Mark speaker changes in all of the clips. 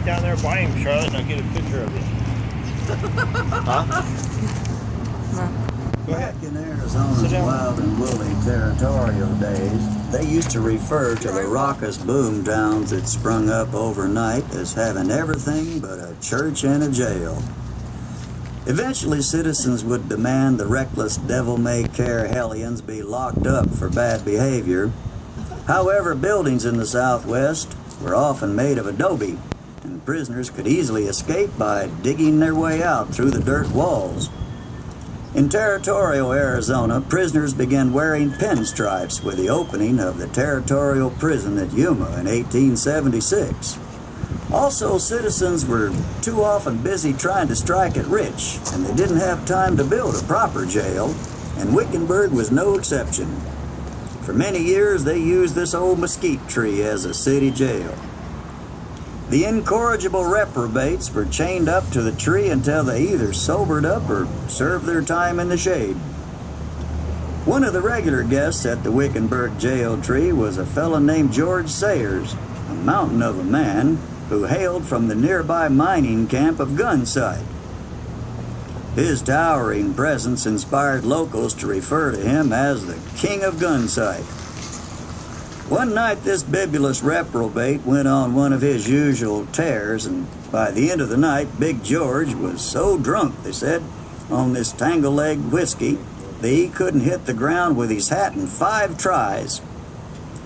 Speaker 1: down there by him, Charlotte, and I'll get a picture of you. Huh? Go ahead.
Speaker 2: Back in Arizona's wild and woolly territorial days, they used to refer to the raucous boom towns that sprung up overnight as having everything but a church and a jail. Eventually, citizens would demand the reckless, devil-may-care hellions be locked up for bad behavior. However, buildings in the Southwest were often made of adobe, and prisoners could easily escape by digging their way out through the dirt walls. In territorial Arizona, prisoners began wearing pinstripes with the opening of the territorial prison at Yuma in 1876. Also, citizens were too often busy trying to strike it rich, and they didn't have time to build a proper jail, and Wickenburg was no exception. For many years, they used this old mesquite tree as a city jail. The incorrigible reprobates were chained up to the tree until they either sobered up or served their time in the shade. One of the regular guests at the Wickenburg jail tree was a fellow named George Sayers, a mountain of a man who hailed from the nearby mining camp of Gunsight. His towering presence inspired locals to refer to him as the King of Gunsight. One night, this bibulous reprobate went on one of his usual tears, and by the end of the night, Big George was so drunk, they said, on this tangle-legged whiskey, that he couldn't hit the ground with his hat in 5 tries.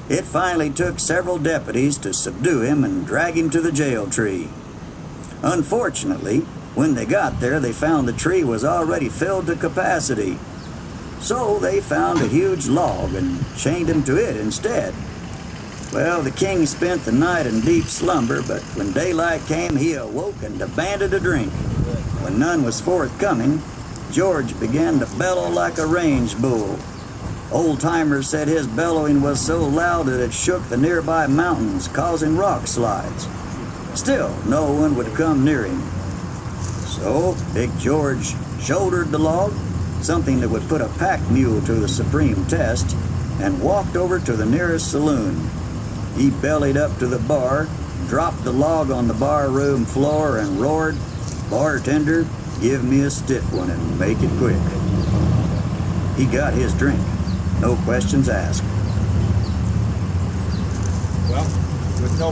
Speaker 2: It finally took several deputies to subdue him and drag him to the jail tree. Unfortunately, when they got there, they found the tree was already filled to capacity. So they found a huge log and chained him to it instead. Well, the king spent the night in deep slumber, but when daylight came, he awoke and demanded a drink. When none was forthcoming, George began to bellow like a range bull. Old-timers said his bellowing was so loud that it shook the nearby mountains, causing rock slides. Still, no one would come near him. So, Big George shouldered the log, something that would put a pack mule to the supreme test, and walked over to the nearest saloon. He bellied up to the bar, dropped the log on the bar room floor, and roared, "Bartender, give me a stiff one and make it quick." He got his drink, no questions asked.
Speaker 1: Well, with no